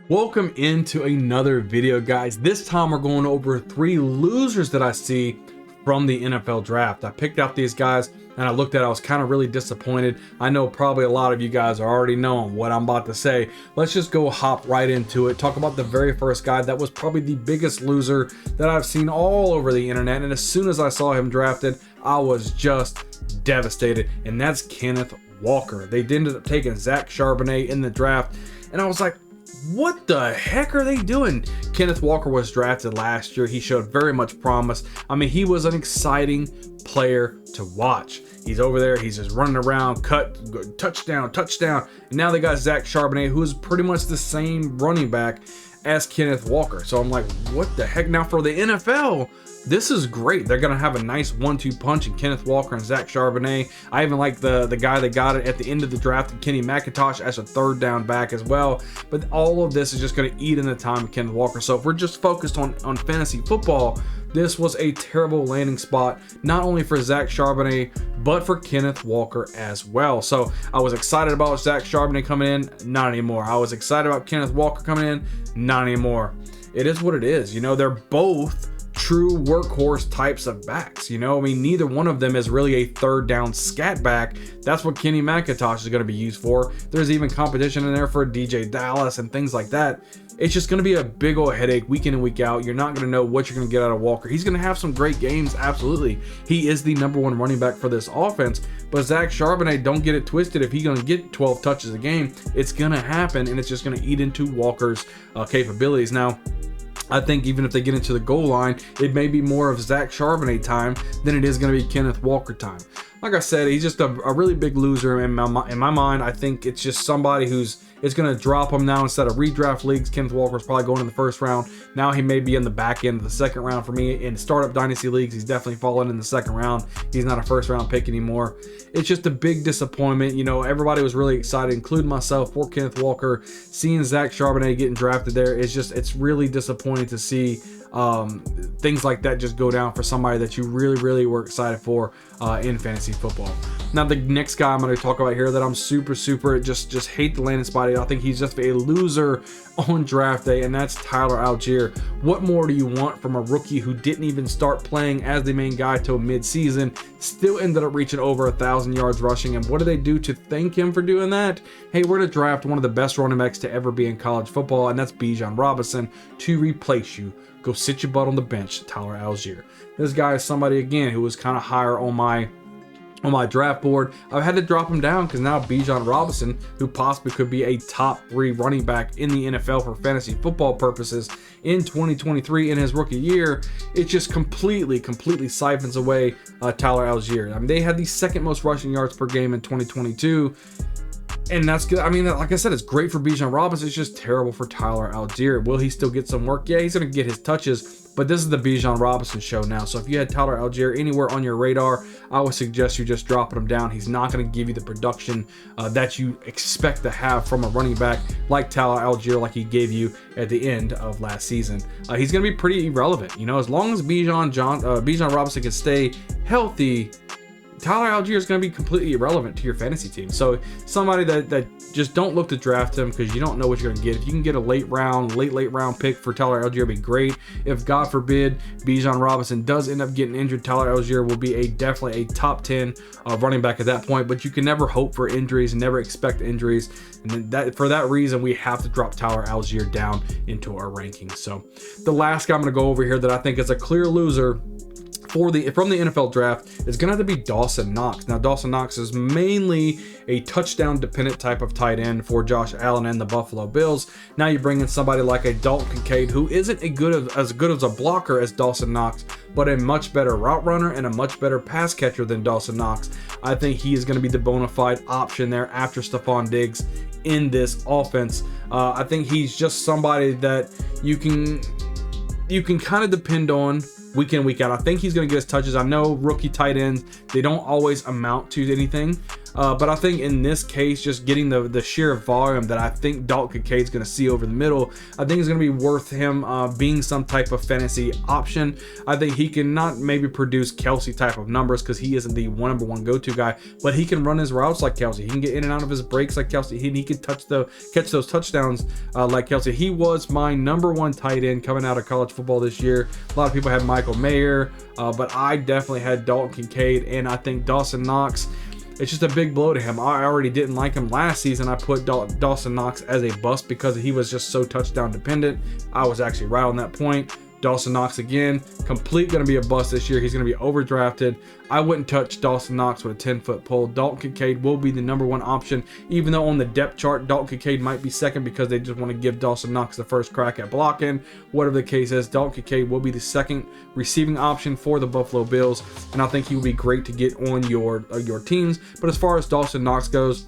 Welcome into another video, guys. This time we're going over 3 losers that I see from the NFL draft. I picked out these guys and I looked at it. I was kind of really disappointed. I know probably a lot of you guys are already knowing what I'm about to say. Let's just go hop right into it. Talk about the very first guy that was probably the biggest loser that I've seen all over the internet. And as soon as I saw him drafted, I was just devastated. And that's Kenneth Walker. They ended up taking Zach Charbonnet in the draft. And I was like, what the heck are they doing? Kenneth Walker was drafted last year. He showed very much promise. I mean, he was an exciting player to watch. He's over there. He's just running around, touchdown. And now they got Zach Charbonnet, who is pretty much the same running back as Kenneth Walker. So I'm like, what the heck? Now for the NFL, this is great. They're going to have a nice 1-2 punch in Kenneth Walker and Zach Charbonnet. I even like the guy that got it at the end of the draft, Kenny McIntosh, as a third down back as well. But all of this is just going to eat in the time of Kenneth Walker. So if we're just focused on fantasy football, this was a terrible landing spot, not only for Zach Charbonnet, but for Kenneth Walker as well. So I was excited about Zach Charbonnet coming in, not anymore. I was excited about Kenneth Walker coming in, not anymore. It is what it is. You know, they're both true workhorse types of backs. You know, I mean, neither one of them is really a third down scat back. That's what Kenny McIntosh is going to be used for. There's even competition in there for DJ Dallas and things like that. It's just going to be a big old headache week in and week out. You're not going to know what you're going to get out of Walker. He's going to have some great games, absolutely. He is the #1 running back for this offense. But Zach Charbonnet, don't get it twisted. If he's going to get 12 touches a game, it's going to happen, and it's just going to eat into Walker's capabilities. Now, I think even if they get into the goal line, it may be more of Zach Charbonnet time than it is going to be Kenneth Walker time. Like I said, he's just a really big loser in my mind. I think it's just somebody who's going to drop him now instead of redraft leagues. Kenneth Walker's probably going in the first round. Now he may be in the back end of the second round for me. In startup dynasty leagues, he's definitely fallen in the second round. He's not a first round pick anymore. It's just a big disappointment. You know, everybody was really excited, including myself, for Kenneth Walker. Seeing Zach Charbonnet getting drafted there is just, it's really disappointing to see things like that just go down for somebody that you really were excited for in fantasy football. Now the next guy I'm going to talk about here that I'm super just hate the landing spot. I think he's just a loser on draft day, and that's Tyler Algier. What more do you want from a rookie who didn't even start playing as the main guy till mid-season, still ended up reaching over 1,000 yards rushing? And what do they do to thank him for doing that? Hey, we're going to draft one of the best running backs to ever be in college football, and that's Bijan Robinson to replace you. Go sit your butt on the bench, Tyler Algier. This guy is somebody, again, who was kind of higher on my draft board. I've had to drop him down because now Bijan Robinson, who possibly could be a top 3 running back in the NFL for fantasy football purposes in 2023 in his rookie year, it just completely siphons away Tyler Algier. I mean, they had the second most rushing yards per game in 2022. And that's good. I mean, like I said, it's great for Bijan Robinson. It's just terrible for Tyler Algier. Will he still get some work? Yeah, he's going to get his touches, but this is the Bijan Robinson show now. So if you had Tyler Algier anywhere on your radar, I would suggest you just dropping him down. He's not going to give you the production that you expect to have from a running back like Tyler Algier, like he gave you at the end of last season. He's going to be pretty irrelevant. You know, as long as Bijan Robinson can stay healthy, Tyler Algier is going to be completely irrelevant to your fantasy team. So somebody that just don't look to draft him because you don't know what you're going to get. If you can get a late round pick for Tyler Algier, it'd be great. If God forbid Bijan Robinson does end up getting injured, Tyler Algier will be definitely a top 10 running back at that point. But you can never hope for injuries and never expect injuries. And for that reason, we have to drop Tyler Algier down into our rankings. So the last guy I'm going to go over here that I think is a clear loser from the NFL draft is going to have to be Dawson Knox. Now, Dawson Knox is mainly a touchdown dependent type of tight end for Josh Allen and the Buffalo Bills. Now you bring in somebody like a Dalton Kincaid, who isn't as good as a blocker as Dawson Knox, but a much better route runner and a much better pass catcher than Dawson Knox. I think he is going to be the bona fide option there after Stephon Diggs in this offense. I think he's just somebody that you can kind of depend on week in, week out. I think he's going to get his touches. I know rookie tight ends, they don't always amount to anything. But I think in this case, just getting the sheer volume that I think Dalton Kincaid's going to see over the middle, I think is going to be worth him being some type of fantasy option. I think he can not maybe produce Kelsey type of numbers because he isn't the number one go-to guy, but he can run his routes like Kelsey. He can get in and out of his breaks like Kelsey. He can catch those touchdowns like Kelsey. He was my number one tight end coming out of college football this year. A lot of people had Michael Mayer, but I definitely had Dalton Kincaid, and I think Dawson Knox, it's just a big blow to him. I already didn't like him last season. I put Dawson Knox as a bust because he was just so touchdown dependent. I was actually right on that point. Dawson Knox again, complete going to be a bust this year. He's going to be overdrafted. I wouldn't touch Dawson Knox with a 10-foot pole. Dalton Kincaid will be the number one option, even though on the depth chart, Dalton Kincaid might be second because they just want to give Dawson Knox the first crack at blocking. Whatever the case is, Dalton Kincaid will be the second receiving option for the Buffalo Bills, and I think he will be great to get on your teams. But as far as Dawson Knox goes,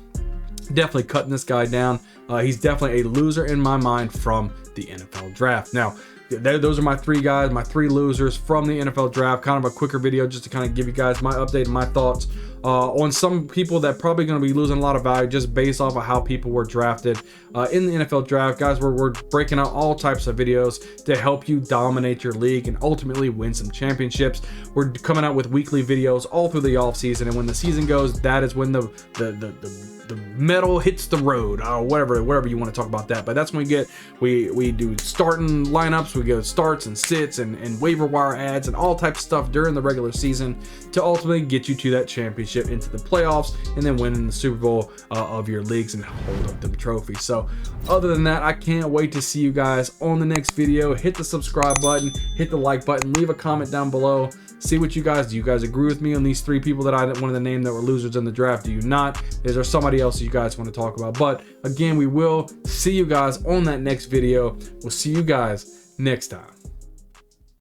definitely cutting this guy down. He's definitely a loser in my mind from the NFL draft. Now, those are my three guys, my three losers from the NFL draft. Kind of a quicker video just to kind of give you guys my update and my thoughts on some people that probably going to be losing a lot of value just based off of how people were drafted in the NFL draft. Guys, we're breaking out all types of videos to help you dominate your league and ultimately win some championships. We're coming out with weekly videos all through the off season, and when the season goes, that is when the metal hits the road, whatever you want to talk about that. But that's when we do starting lineups, we go starts and sits and waiver wire ads and all types of stuff during the regular season to ultimately get you to that championship, into the playoffs, and then winning the Super Bowl of your leagues and hold up the trophy. So other than that, I can't wait to see you guys on the next video. Hit the subscribe button, hit the like button, leave a comment down below. See what you guys do. You guys agree with me on these three people that I wanted to name that were losers in the draft? Do you not? Is there somebody else you guys want to talk about? But again, we will see you guys on that next video. We'll see you guys next time.